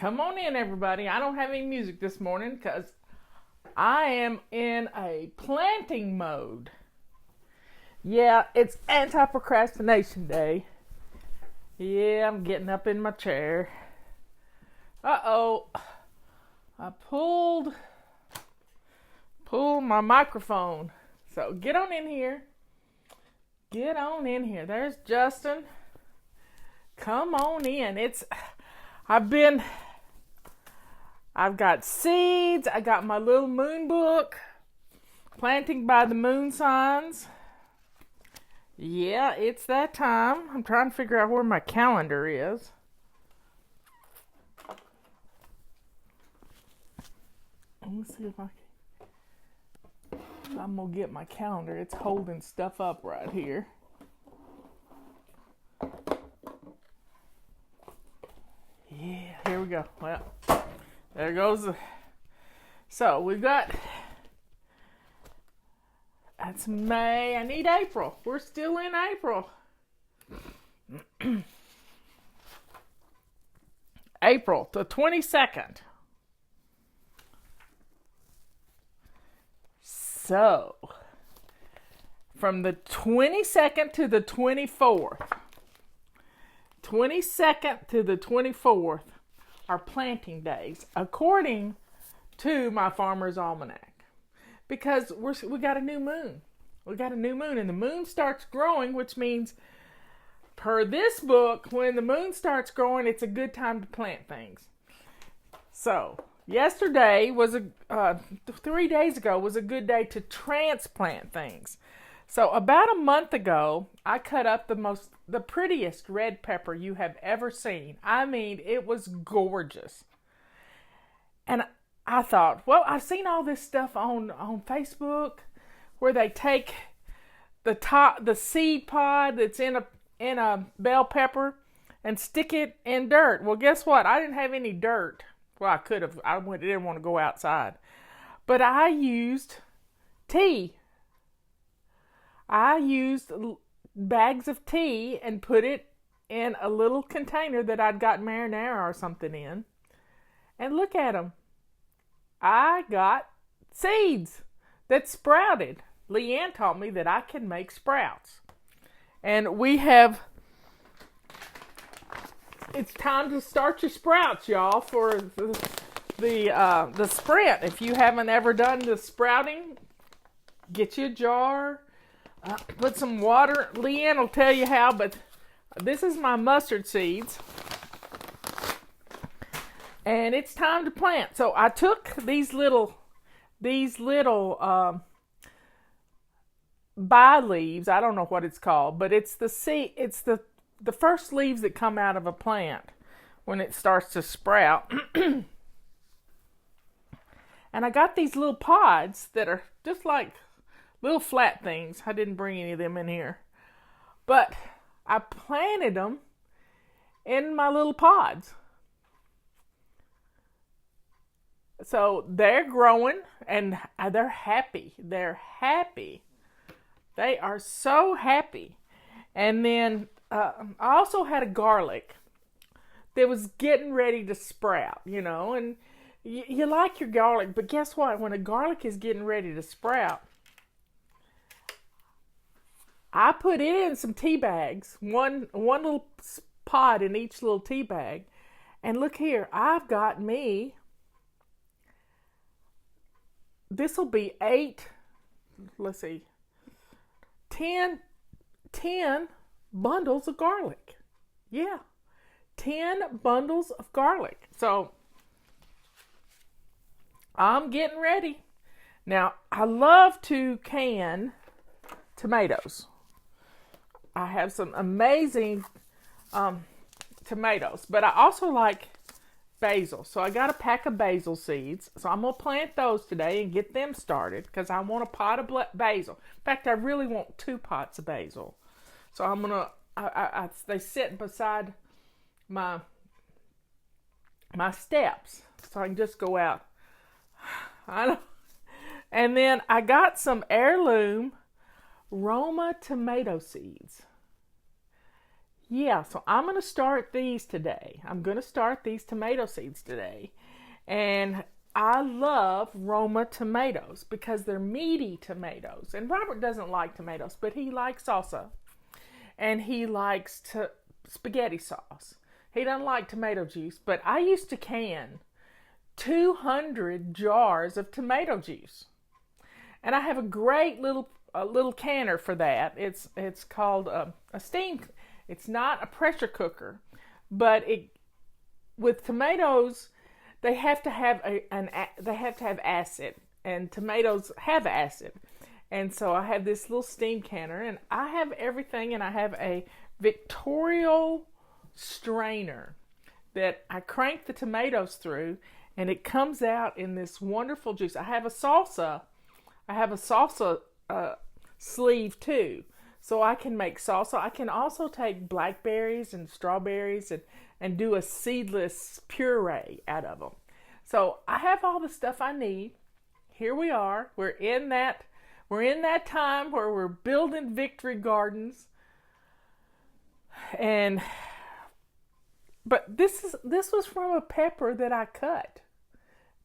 Come on in, everybody. I don't have any music this morning because I am in a planting mode. Yeah, it's Anti-Procrastination Day. Yeah, I'm getting up in my chair. Uh-oh. I pulled my microphone. So get on in here. Get on in here. There's Justin. Come on in. I've got seeds. I got my little moon book. Planting by the moon signs. Yeah, it's that time. I'm trying to figure out where my calendar is. Let me see if I'm going to get my calendar. It's holding stuff up right here. Yeah, here we go. Well, there goes so we've got, that's May. I need April. We're still in April. April the 22nd. So, from the 22nd to the 24th. 22nd to the 24th are planting days, according to my Farmer's Almanac. Because we got a new moon. We got a new moon, and the moon starts growing, which means, per this book, when the moon starts growing, it's a good time to plant things. So, yesterday was 3 days ago was a good day to transplant things. So about a month ago, I cut up the prettiest red pepper you have ever seen. I mean, it was gorgeous. And I thought, well, I've seen all this stuff on Facebook where they take the seed pod that's in a bell pepper and stick it in dirt. Well, guess what? I didn't have any dirt. Well, I could have. I didn't want to go outside. But I used tea. I used bags of tea and put it in a little container that I'd got marinara or something in. And look at them. I got seeds that sprouted. Leanne taught me that I can make sprouts. And it's time to start your sprouts, y'all, for the sprint. If you haven't ever done the sprouting, get you a jar, put some water. Leanne will tell you how, but this is my mustard seeds. And it's time to plant. So I took these little bi leaves. I don't know what it's called, but it's the seed. It's the first leaves that come out of a plant when it starts to sprout. And I got these little pods that are just like little flat things. I didn't bring any of them in here. But I planted them in my little pods. So they're growing and they're happy. They're happy. They are so happy. And then I also had a garlic that was getting ready to sprout, and you like your garlic, but guess what? When a garlic is getting ready to sprout, I put it in some tea bags, one little pod in each little tea bag, and look here, I've got me, this will be 10 bundles of garlic. Yeah, 10 bundles of garlic. So I'm getting ready. Now, I love to can tomatoes. I have some amazing tomatoes, but I also like basil. So I got a pack of basil seeds. So I'm going to plant those today and get them started because I want a pot of basil. In fact, I really want 2 pots of basil. So I'm going to, they sit beside my steps so I can just go out. And then I got some heirloom Roma tomato seeds. Yeah, so I'm going to start these today. I'm going to start these tomato seeds today. And I love Roma tomatoes because they're meaty tomatoes. And Robert doesn't like tomatoes, but he likes salsa. And he likes spaghetti sauce. He doesn't like tomato juice, but I used to can 200 jars of tomato juice. And I have a great little canner for that. It's called a steam. It's not a pressure cooker, but with tomatoes they have to have acid, and tomatoes have acid. And so I have this little steam canner, and I have everything, and I have a Victorial strainer that I crank the tomatoes through, and it comes out in this wonderful juice. I have a salsa sleeve too, so I can make salsa. I can also take blackberries and strawberries and do a seedless puree out of them. So I have all the stuff I need. Here we are. We're in that time where we're building victory gardens. But this was from a pepper that I cut.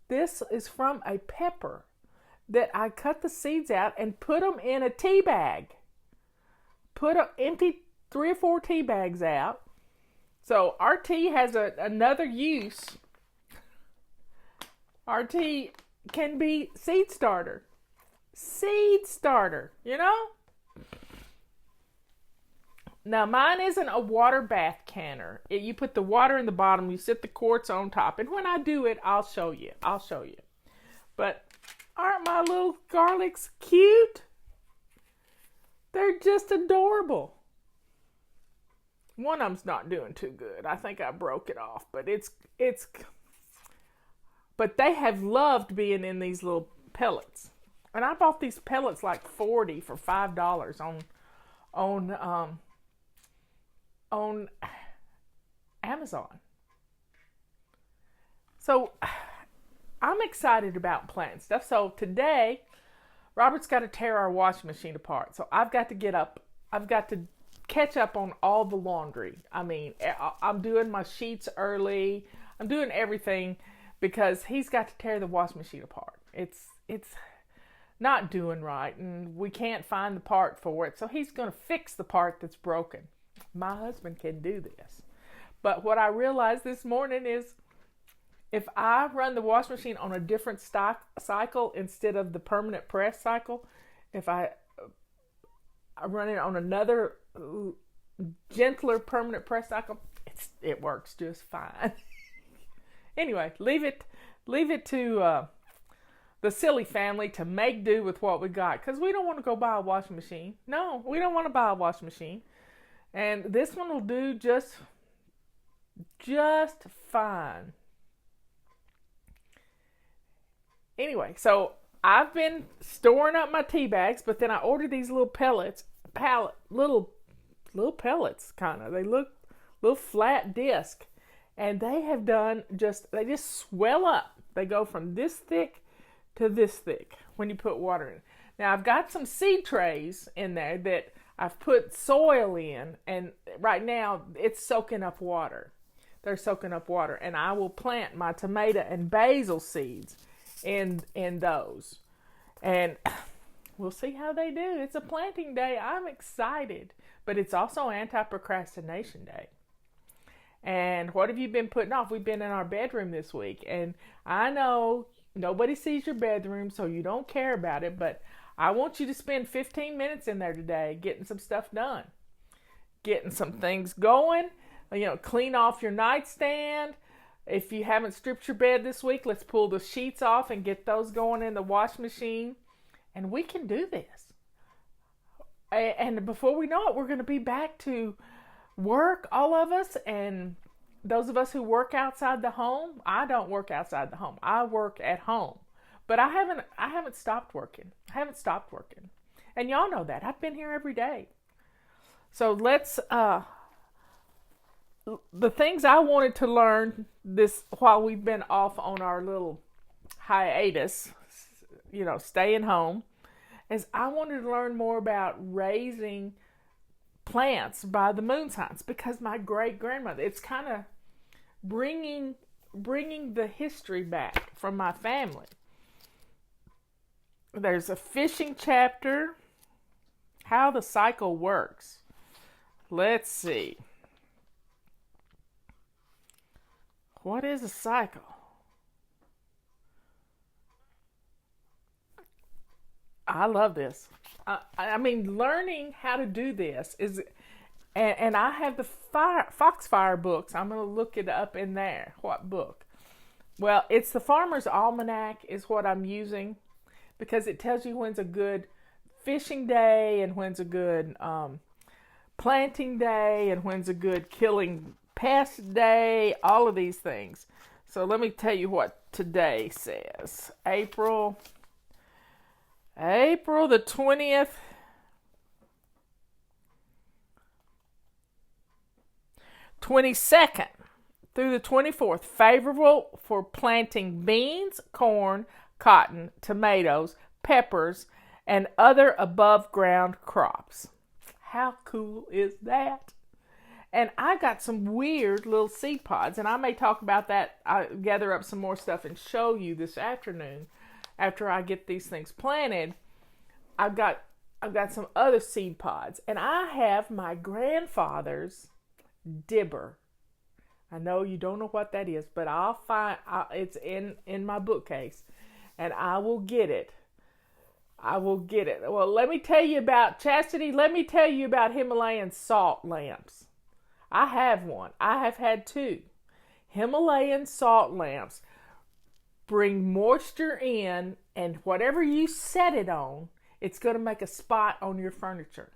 This is from a pepper that I cut the seeds out and put them in a tea bag. Empty 3 or 4 tea bags out. So our tea has another use. Our tea can be seed starter, you know? Now mine isn't a water bath canner. You put the water in the bottom, you sit the quartz on top. And when I do it, I'll show you. But aren't my little garlics cute? They're just adorable. One of them's not doing too good. I think I broke it off, but but they have loved being in these little pellets. And I bought these pellets like 40 for $5 on Amazon. So I'm excited about planting stuff. So today, Robert's got to tear our washing machine apart. So I've got to get up. I've got to catch up on all the laundry. I mean, I'm doing my sheets early. I'm doing everything because he's got to tear the washing machine apart. It's not doing right, and we can't find the part for it. So he's going to fix the part that's broken. My husband can do this. But what I realized this morning is if I run the washing machine on a different cycle instead of the permanent press cycle, if I run it on another gentler permanent press cycle, it works just fine. Anyway, leave it to the silly family to make do with what we got, because we don't want to go buy a washing machine. No, we don't want to buy a washing machine. And this one will do just fine. Anyway, so I've been storing up my tea bags, but then I ordered these little little pellets kind of. They look little flat disc, and they just swell up. They go from this thick to this thick when you put water in. Now I've got some seed trays in there that I've put soil in, and right now it's soaking up water. They're soaking up water, and I will plant my tomato and basil seeds in those, and we'll see how they do. It's a planting day. I'm excited, but it's also Anti-Procrastination Day. And what have you been putting off? We've been in our bedroom this week, and I know nobody sees your bedroom, so you don't care about it, but I want you to spend 15 minutes in there today getting some stuff done, getting some things going. Clean off your nightstand. If you haven't stripped your bed this week, let's pull the sheets off and get those going in the wash machine. And we can do this. And before we know it, we're going to be back to work, all of us. And those of us who work outside the home, I don't work outside the home. I work at home. But I haven't stopped working. And y'all know that. I've been here every day. So let's the things I wanted to learn this while we've been off on our little hiatus, staying home, is I wanted to learn more about raising plants by the moon signs because my great grandmother. It's kind of bringing the history back from my family. There's a fishing chapter, how the cycle works. Let's see. What is a cycle? I love this. I mean, learning how to do this is, and I have the Foxfire books. I'm going to look it up in there. What book? Well, it's the Farmer's Almanac is what I'm using because it tells you when's a good fishing day and when's a good planting day and when's a good killing pest day, all of these things. So let me tell you what today says. April the 20th. 22nd through the 24th, favorable for planting beans, corn, cotton, tomatoes, peppers, and other above ground crops. How cool is that? And I got some weird little seed pods, and I may talk about that. I gather up some more stuff and show you this afternoon after I get these things planted. I've got some other seed pods, and I have my grandfather's dibber. I know you don't know what that is, but it's in my bookcase, and I will get it. Well, let me tell you about Chastity. Let me tell you about Himalayan salt lamps. I have one. I have had two. Himalayan salt lamps bring moisture in, and whatever you set it on, it's going to make a spot on your furniture.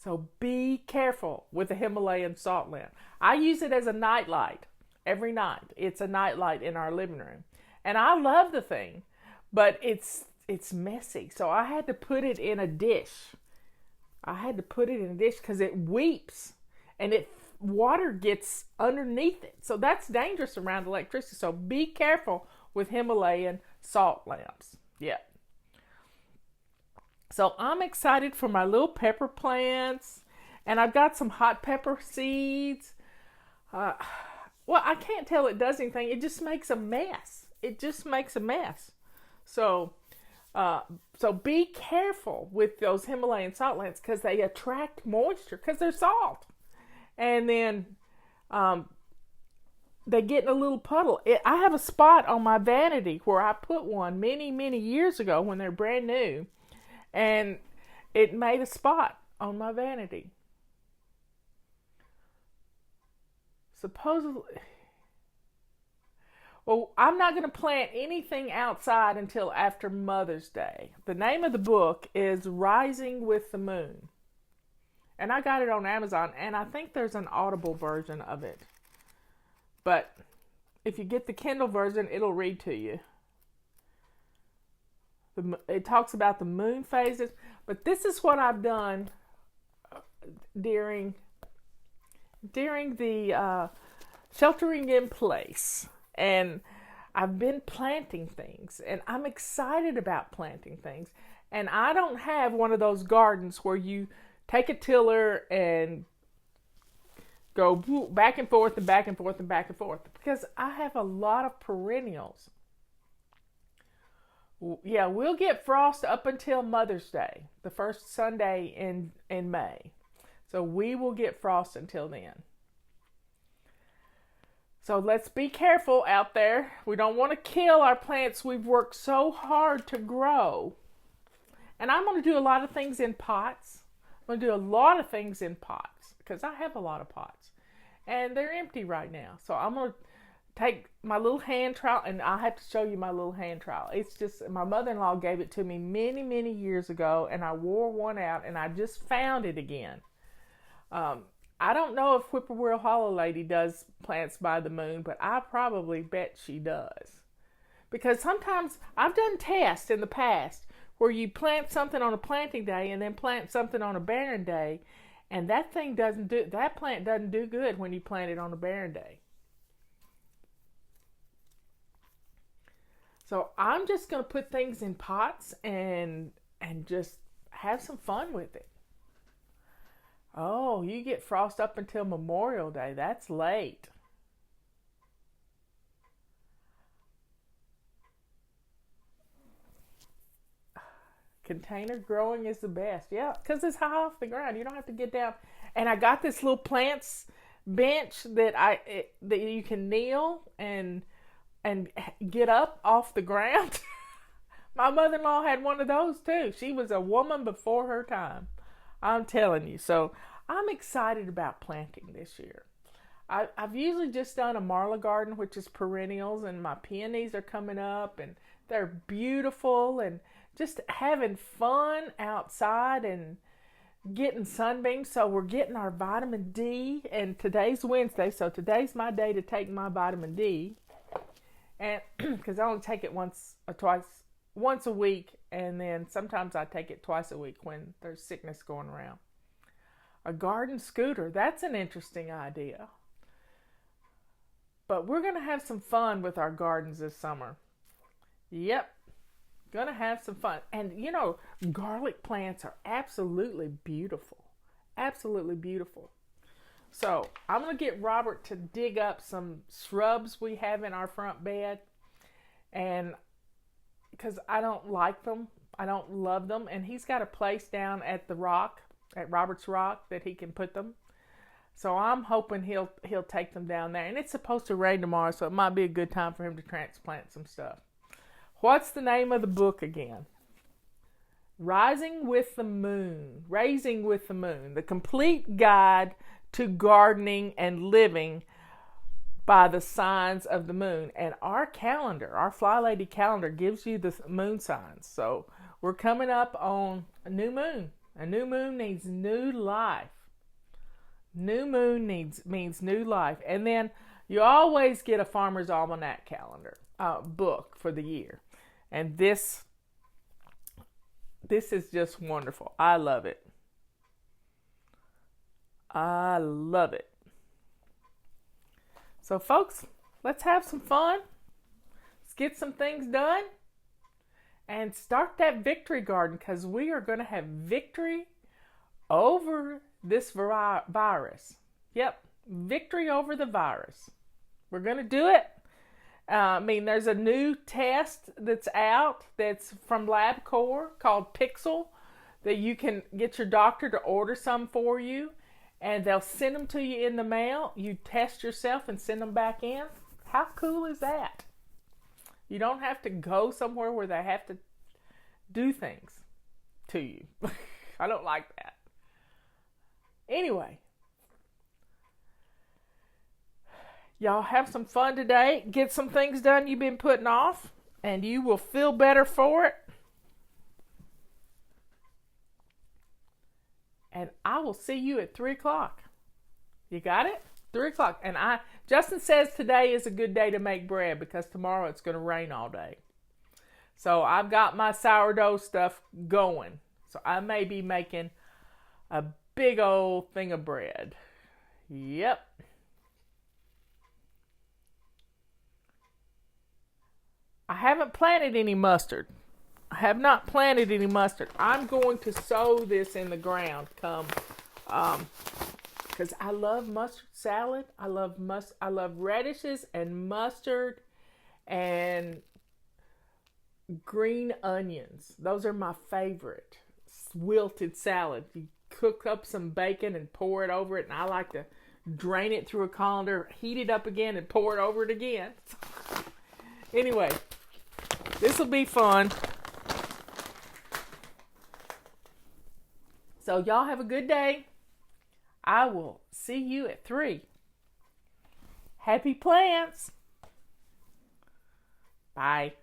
So be careful with the Himalayan salt lamp. I use it as a night light every night. It's a night light in our living room. And I love the thing, but it's messy. So I had to put it in a dish. Because it weeps and water gets underneath it. So that's dangerous around electricity. So be careful with Himalayan salt lamps. Yeah. So I'm excited for my little pepper plants, and I've got some hot pepper seeds. Well, I can't tell it does anything. It just makes a mess. So be careful with those Himalayan salt lamps because they attract moisture because they're salt. And then they get in a little puddle. I have a spot on my vanity where I put one many, many years ago when they're brand new. And it made a spot on my vanity. Supposedly. Well, I'm not going to plant anything outside until after Mother's Day. The name of the book is Rising with the Moon. And I got it on Amazon, and I think there's an Audible version of it. But if you get the Kindle version, it'll read to you. It talks about the moon phases, but this is what I've done during the sheltering in place. And I've been planting things, and I'm excited about planting things. And I don't have one of those gardens where you take a tiller and go back and forth and back and forth and back and forth, because I have a lot of perennials. Yeah, we'll get frost up until Mother's Day, the first Sunday in May. So we will get frost until then. So let's be careful out there. We don't want to kill our plants we've worked so hard to grow. And I'm going to do a lot of things in pots. I'm going to do a lot of things in pots because I have a lot of pots. And they're empty right now. So I'm going to take my little hand trowel, and I have to show you my little hand trowel. It's just, my mother-in-law gave it to me many, many years ago, and I wore one out, and I just found it again. I don't know if Whippoorwill Hollow Lady does plants by the moon, but I probably bet she does. Because sometimes I've done tests in the past where you plant something on a planting day and then plant something on a barren day, and that plant doesn't do good when you plant it on a barren day. So I'm just going to put things in pots and just have some fun with it. Oh, you get frost up until Memorial Day. That's late. Container growing is the best. Yeah, because it's high off the ground. You don't have to get down. And I got this little plants bench that you can kneel and get up off the ground. My mother-in-law had one of those too. She was a woman before her time. I'm telling you. So I'm excited about planting this year. I've usually just done a marla garden, which is perennials, and my peonies are coming up, and they're beautiful, and just having fun outside and getting sunbeams. So we're getting our vitamin D, and today's Wednesday, so today's my day to take my vitamin D, and because I only take it once a week, and then sometimes I take it twice a week when there's sickness going around. A garden scooter, that's an interesting idea. But we're going to have some fun with our gardens this summer. Yep, going to have some fun. And you know, garlic plants are absolutely beautiful. Absolutely beautiful. So I'm going to get Robert to dig up some shrubs we have in our front bed. And because I don't like them, I don't love them. And he's got a place down at the rock, at Robert's Rock, that he can put them. So I'm hoping he'll take them down there. And it's supposed to rain tomorrow, so it might be a good time for him to transplant some stuff. What's the name of the book again? Raising with the Moon. The Complete Guide to Gardening and Living by the Signs of the Moon. And our calendar, our Fly Lady calendar, gives you the moon signs. So we're coming up on a new moon. A new moon needs new life. New moon means new life. And then you always get a Farmer's Almanac calendar book for the year. And this is just wonderful. I love it. I love it. So folks, let's have some fun. Let's get some things done. And start that victory garden, because we are going to have victory over this virus. Yep, victory over the virus. We're going to do it. There's a new test that's out that's from LabCorp called Pixel that you can get your doctor to order some for you, and they'll send them to you in the mail. You test yourself and send them back in. How cool is that? You don't have to go somewhere where they have to do things to you. I don't like that. Anyway, y'all have some fun today. Get some things done you've been putting off, and you will feel better for it. And I will see you at 3 o'clock. You got it? 3 o'clock. And Justin says today is a good day to make bread because tomorrow it's going to rain all day. So I've got my sourdough stuff going. So I may be making a big old thing of bread. Yep. I haven't planted any mustard. I have not planted any mustard. I'm going to sow this in the ground because I love mustard salad. I love radishes and mustard and green onions. Those are my favorite. Wilted salad. You cook up some bacon and pour it over it, and I like to drain it through a colander, heat it up again, and pour it over it again. Anyway, this will be fun. So y'all have a good day. I will see you at 3. Happy plants. Bye.